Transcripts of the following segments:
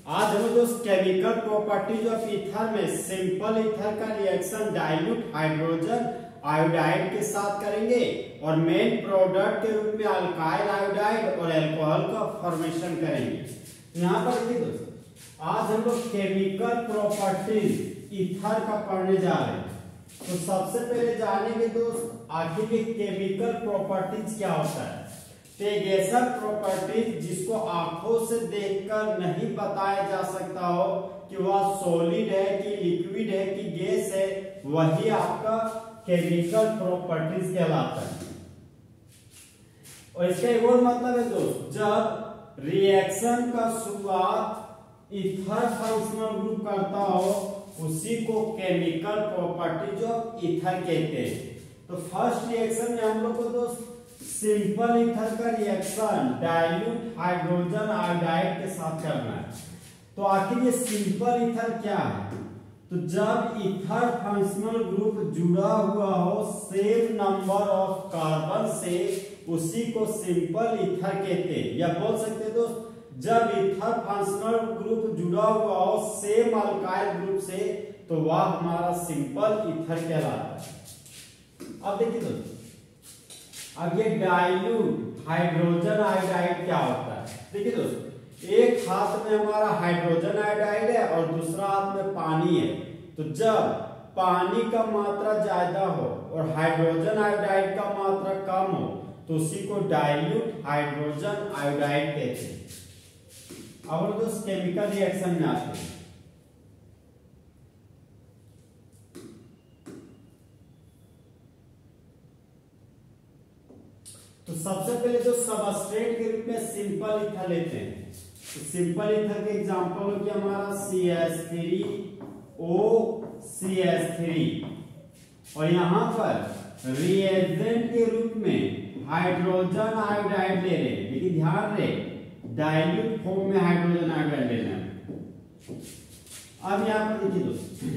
आज हम दोस्त केमिकल प्रॉपर्टीज ऑफ ईथर में सिंपल ईथर का रिएक्शन डाइल्यूट हाइड्रोजन आयोडाइड के साथ करेंगे और मेन प्रोडक्ट के रूप में अल्काइल आयोडाइड और अल्कोहल का फॉर्मेशन करेंगे। यहाँ पर देखिए दोस्त, आज हम लोग केमिकल प्रॉपर्टीज ईथर का पढ़ने जा रहे हैं। तो सबसे पहले जानेंगे दोस्त आखिर ये केमिकल प्रॉपर्टीज क्या होता है। तो एक ऐसा प्रॉपर्टीज जिसको आंखों से देखकर नहीं बताया जा सकता हो कि वह सॉलिड है कि लिक्विड है कि गैस है, वही आपका केमिकल प्रॉपर्टीज कहलाता है। और इसका एक और मतलब है दोस्त, जब रिएक्शन का शुरुआत ईथर फंक्शनल ग्रुप करता हो उसी को केमिकल प्रॉपर्टीज ऑफ ईथर कहते हैं। तो फर्स्ट रिएक्शन में हम लोग को दोस्त सिंपल ईथर का रिएक्शन डाइल्यूट हाइड्रोजन आयोडाइड के साथ करना है। तो आखिर ये सिंपल ईथर क्या है? तो जब ईथर फंक्शनल ग्रुप जुड़ा हुआ हो सेम नंबर ऑफ कार्बन से, उसी को सिंपल ईथर कहते हैं। या बोल सकते हैं दोस्त, जब ईथर फंक्शनल ग्रुप जुड़ा हुआ हो सेम अल्काइल ग्रुप से, तो वह हमारा सिंपल ईथर कहलाता है। अब देखिए दोस्त, अब ये डाइल्यूट हाइड्रोजन आयोडाइड क्या होता है? देखिए दोस्त, एक हाथ में हमारा हाइड्रोजन आयोडाइड है और दूसरा हाथ में पानी है। तो जब पानी का मात्रा ज्यादा हो और हाइड्रोजन आयोडाइड का मात्रा कम हो तो उसी को डाइल्यूट हाइड्रोजन आयोडाइड कहते हैं। अब दोस्त केमिकल रिएक्शन में आते हैं। तो सबसे पहले जो सबस्ट्रेट के रूप में सिंपल ईथर लेते हैं। तो सिंपल ईथर के एग्जांपल हो गया हमारा CH3OCH3 और यहां पर रिएजेंट के रूप में हाइड्रोजन आयोडाइड ले रहे हैं, लेकिन ध्यान रहे डाइल्यूट फॉर्म में हाइड्रोजन आयोडाइड लेना है। अब यहां पर देखिए दोस्तों,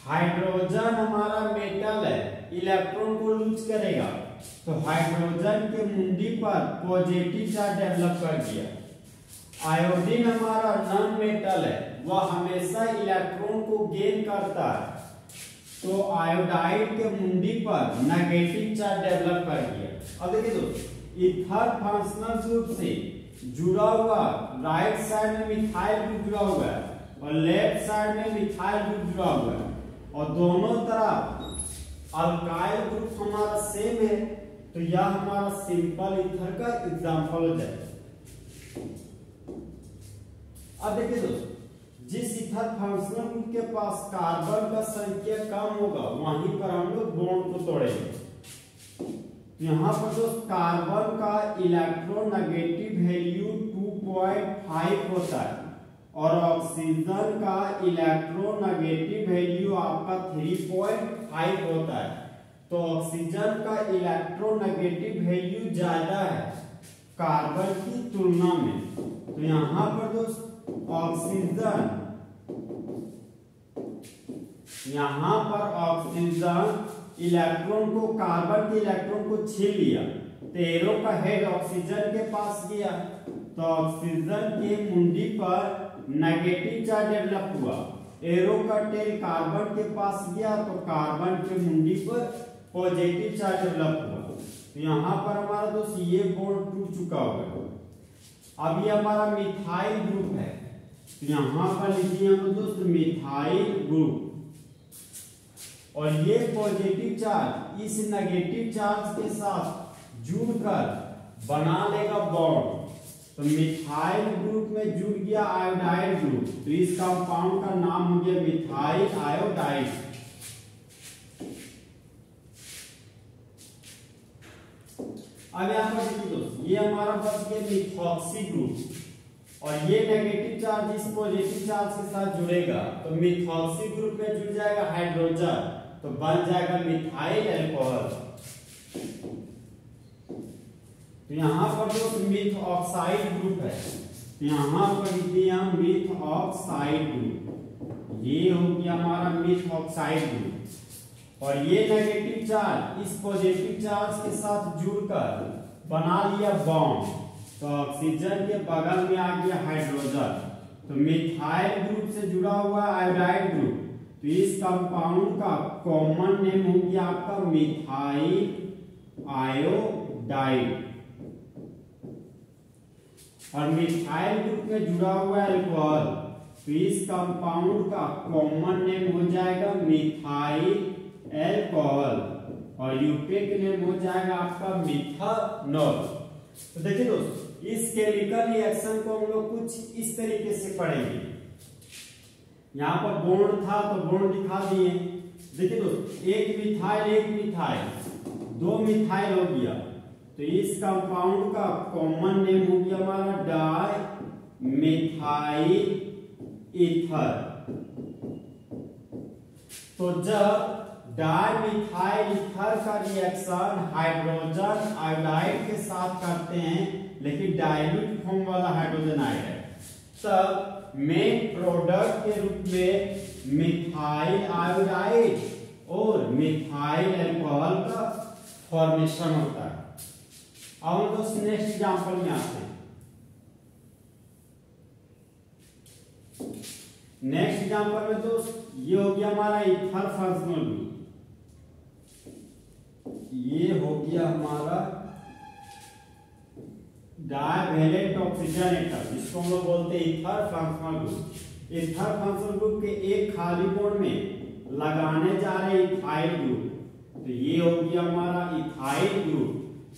हाइड्रोजन हमारा मेटल है, इलेक्ट्रॉन को लूज करेगा तो हाइड्रोजन के मुंडी पर पॉजिटिव चार्ज डेवलप कर दिया। आयोडीन हमारा नॉन मेटल है, वह हमेशा इलेक्ट्रॉन को गेन करता है, तो आयोडाइड के मुंडी पर नेगेटिव चार्ज डेवलप कर दिया। अब देखिए दोस्तों, ईथर फंक्शनल ग्रुप से जुड़ा हुआ राइट साइड में मिथाइल ग्रुप जुड़ा हुआ है और लेफ्ट साइड में मिथाइल ग्रुप जुड़ा हुआ है और दोनों तरफ अल्काइल ग्रुप हमारा सेम है। तो यह हमारा सिंपल ईथर का एग्जांपल हो जाएगा। अब देखिए दोस्तों, जिस ईथर फंक्शनल ग्रुप के पास कार्बन का संख्या कम होगा वहीं पर हम लोग बॉन्ड को तोड़ेंगे। यहाँ पर दोस्त कार्बन का इलेक्ट्रोनेगेटिव वैल्यू 2.5 होता है और ऑक्सीजन का इलेक्ट्रोनेगेटिव वैल्यू आपका 3.5 होता है। तो ऑक्सीजन का इलेक्ट्रोनेगेटिव वैल्यू ज्यादा है कार्बन की तुलना में। तो यहाँ पर दोस्त ऑक्सीजन, यहाँ पर ऑक्सीजन इलेक्ट्रॉन को, कार्बन के इलेक्ट्रॉन को छीन लिया तो एरो का हेड ऑक्सीजन के पास गया तो ऑक्सीजन के मुंडी पर नेगेटिव चार्ज डेवलप हुआ। एरो का टेल कार्बन के पास गया तो कार्बन के मुंडी पर पॉजिटिव चार्ज डेवलप हुआ। तो यहाँ पर हमारा दोस्त ये बॉन्ड टूट चुका होगा। अब ये हमारा मिथाइल ग्रुप है, तो यहाँ पर लिखिए हम दोस्त मिथाइल ग्रुप और ये पॉजिटिव चार्ज इस नेगेटिव चार्ज के साथ जुड़कर बना लेगा बॉन्ड। तो मिथाइल ग्रुप में जुड़ गया आयोडाइड ग्रुप, तो इस कंपाउंड का नाम हो गया मिथाइल आयोडाइड। अब यहाँ पर देखिए दोस्तों, ये हमारा बच गया मिथॉक्सी ग्रुप और ये नेगेटिव चार्ज इस पॉजिटिव चार्ज के साथ जुड़ेगा तो मिथॉक्सी ग्रुप में जुड़ जाएगा हाइड्रोजन, तो बन जाएगा मिथाइल अल्कोहल। तो यहाँ पर जो मिथ ऑक्साइड ग्रुप है, तो यहाँ पर लिखिए हम मिथ ऑक्साइड ग्रुप, ये हो गया हमारा मिथ ऑक्साइड ग्रुप और ये नेगेटिव चार्ज इस पॉजिटिव चार्ज के साथ जुड़कर बना लिया बॉन्ड। तो ऑक्सीजन के बगल में आ गया हाइड्रोजन, तो मिथाइल ग्रुप से जुड़ा हुआ आयोडाइड ग्रुप, तो इस कंपाउंड का कॉमन नेम हो गया आपका मिथाइल आयोडाइड। और मिथाइल ग्रुप में जुड़ा हुआ अल्कोहल, तो इस कंपाउंड का कॉमन नेम हो जाएगा मिथाइल अल्कोहल और यूपेक नेम हो जाएगा आपका मिथानॉल। तो देखिए दोस्तों, इस केमिकल रिएक्शन को हम लोग कुछ इस तरीके से पढ़ेंगे। यहाँ पर बॉन्ड था तो बॉन्ड दिखा दिए। देखिए दोस्तों, एक मिथाइल दो मिथाइल हो गया, तो इस कंपाउंड का कॉमन नेम हो गया हमारा डाई मिथाइल ईथर। तो जब डाई मिथाइल ईथर का रिएक्शन हाइड्रोजन आयोडाइड के साथ करते हैं, लेकिन डाइल्यूट फॉर्म वाला हाइड्रोजन आयोडाइड, तब मेन प्रोडक्ट के रूप में मिथाइल आयोडाइड और मिथाइल अल्कोहल का फॉर्मेशन होता है। अब हम दोस्त नेक्स्ट एग्जांपल में आते हैं। नेक्स्ट एग्जांपल में दोस्त ये हो गया हमारा ईथर फंक्शनल ग्रुप, ये हो गया हमारा डाइवैलेंट ऑक्सीजन एटम, जिसको हम लोग बोलते हैं ether functional group. Ether functional group के एक खाली बॉन्ड में लगाने जा रहे इथाइल ग्रुप, तो ये हो गया हमारा इथाइल ग्रुप,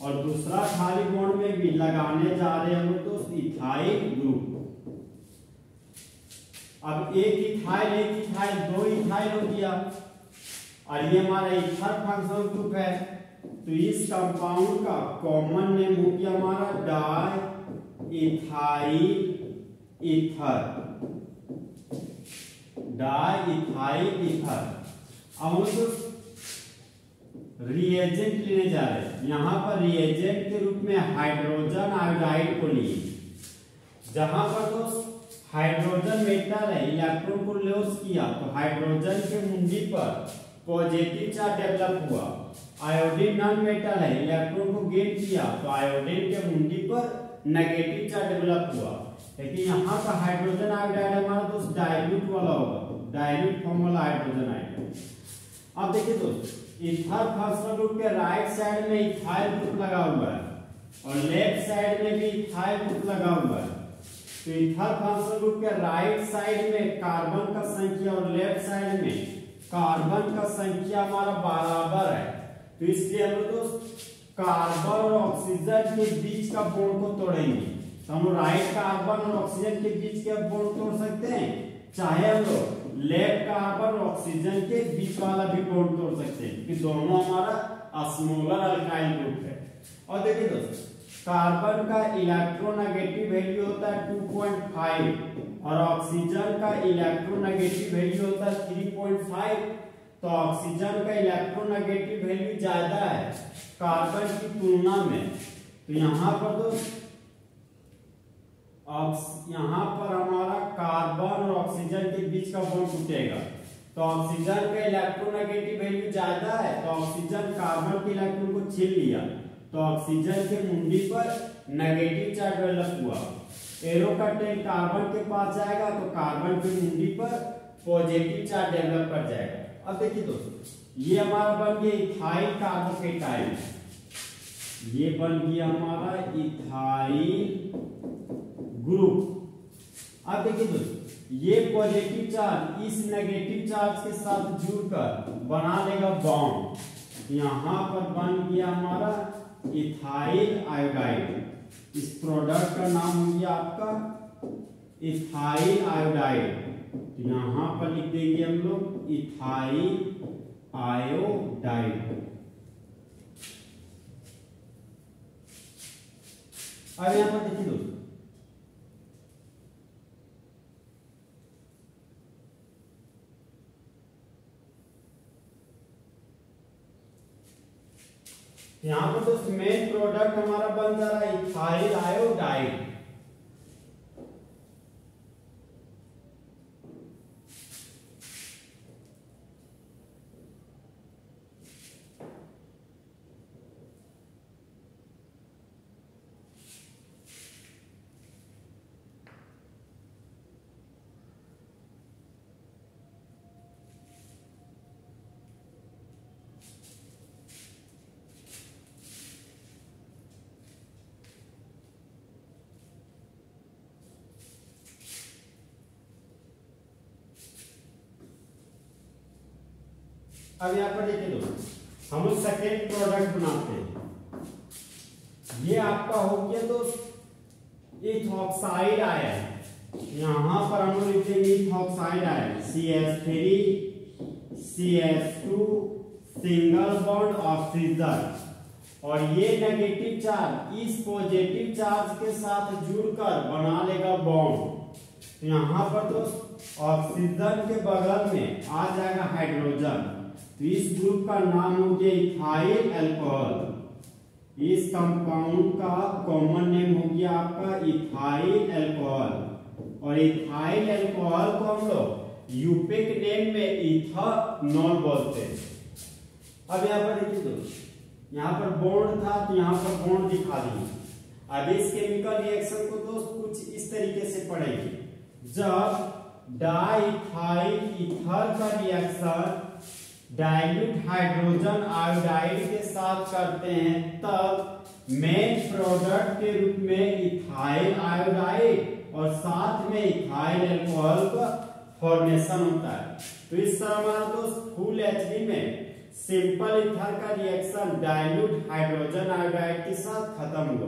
और दूसरा खाली बॉन्ड में भी लगाने जा रहे हैं हम लोग दोस्त इथाइल ग्रुप। अब एक इथाइल दो इथाइल हो गया, और ये हमारा ईथर फंक्शनल ग्रुप है, तो इस कंपाउंड का कॉमन नेम हो गया हमारा di ethyl ether, di ethyl ether. अब हम लोग रिएजेंट लेने जा रहे हैं। यहां पर रिएजेंट के रूप में हाइड्रोजन आयोडाइड को लिए, जहां पर दोस्त हाइड्रोजन मेटल है, इलेक्ट्रॉन को लॉस किया, तो हाइड्रोजन के मुंडी पर पॉजिटिव चार्ज डेवलप हुआ। आयोडीन नॉन मेटल है, इलेक्ट्रॉन को गेन किया, तो आयोडीन के मुंडी पर नेगेटिव चार्ज डेवलप हुआ। लेकिन यहाँ का हाइड्रोजन आयोडाइड हमारा दोस्त डाइल्यूट वाला होगा, डाइल्यूट फॉर्म वाला हाइड्रोजन आयोडाइड। अब देखिए दोस्त, ईथर फंक्शनल ग्रुप के राइट साइड में इथाइल ग्रुप लगा हुआ है और लेफ्ट साइड में भी इथाइल ग्रुप लगा हुआ है। तो ईथर फंक्शनल ग्रुप के राइट साइड में कार्बन का संख्या और लेफ्ट साइड में कार्बन का संख्या हमारा बराबर है, तो इसलिए हम लोग दोस्त कार्बन और ऑक्सीजन के बीच का बॉन्ड को तोड़ेंगे। तो हम राइट कार्बन और ऑक्सीजन के बीच के बॉन्ड तोड़ सकते हैं, चाहे हम लोग लेफ्ट कार्बन और ऑक्सीजन के बीच वाला भी बॉन्ड तोड़ सकते हैं, क्योंकि दोनों हमारा स्मॉलर अल्काइल ग्रुप है। और देखिए दोस्त, कार्बन का इलेक्ट्रोनेगेटिव वैल्यू होता है 2.5 और ऑक्सीजन का इलेक्ट्रोनेगेटिव वैल्यू होता है 3.5। तो ऑक्सीजन का इलेक्ट्रोनेगेटिव वैल्यू ज्यादा है कार्बन की तुलना में, तो यहाँ पर दोस्त यहाँ पर हमारा कार्बन और ऑक्सीजन के बीच का बॉन्ड टूटेगा। तो ऑक्सीजन का इलेक्ट्रोनेगेटिव वैल्यू ज्यादा है, तो ऑक्सीजन कार्बन के इलेक्ट्रॉन को छीन लिया, तो ऑक्सीजन के मुंडी पर नेगेटिव चार्ज डेवलप हुआ। एरो का टेल कार्बन के पास जाएगा, तो कार्बन की मुंडी पर पॉजिटिव चार्ज डेवलप कर जाएगा। अब देखिए दोस्तों, ये हमारा बन गया इथाइल कार्बोकेटाइन, ये बन गया हमारा इथाइल ग्रुप। अब देखिए दोस्तों, ये पॉजिटिव चार्ज इस नेगेटिव चार्ज के साथ जुड़कर बना लेगा बॉन्ड। यहाँ पर बन गया हमारा इथाइल आयोडाइड। इस प्रोडक्ट का नाम हो गया आपका इथाइल आयोडाइड। तो यहाँ पर लिख देंगे हम लोग इथाइल आयोडाइड। अब यहाँ पर देखिए दोस्तों, यहाँ पर दोस्त मेन प्रोडक्ट हमारा बन जा रहा है इथाइल आयोडाइड। अब यहाँ पर देखिए दोस्त, हम लोग सेकेंड प्रोडक्ट बनाते हैं। ये आपका हो गया दोस्त इथॉक्साइड आयन। यहाँ पर हम लोग लिखेंगे ethoxide ion CH3 CH2 single bond oxygen, और ये नेगेटिव चार्ज इस पॉजिटिव चार्ज के साथ जुड़कर बना लेगा बॉन्ड। तो यहाँ पर दोस्त ऑक्सीजन के बगल में आ जाएगा हाइड्रोजन, तो इस ग्रुप का नाम हो गया इथाइल अल्कोहल। इस कंपाउंड का कॉमन नेम हो गया आपका इथाइल अल्कोहल, और इथाइल अल्कोहल को हम लोग यूपिक नेम में इथानॉल बोलते हैं। अब यहाँ पर देखिए दोस्त, यहाँ पर बॉन्ड था तो यहाँ पर बॉन्ड दिखा दिए। अब इस केमिकल रिएक्शन को दोस्त कुछ इस तरीके से पढ़ेंगे। जब डाइथाइल ईथर का रिएक्शन डाइल्यूट हाइड्रोजन आयोडाइड के साथ करते हैं, तब मेन प्रोडक्ट के रूप में इथाइल आयोडाइड और साथ में इथाइल अल्कोहल का फॉर्मेशन होता है। तो इस तरह हमारा दोस्त फुल एचडी में सिंपल ईथर का रिएक्शन डाइल्यूट हाइड्रोजन आयोडाइड के साथ खत्म हुआ।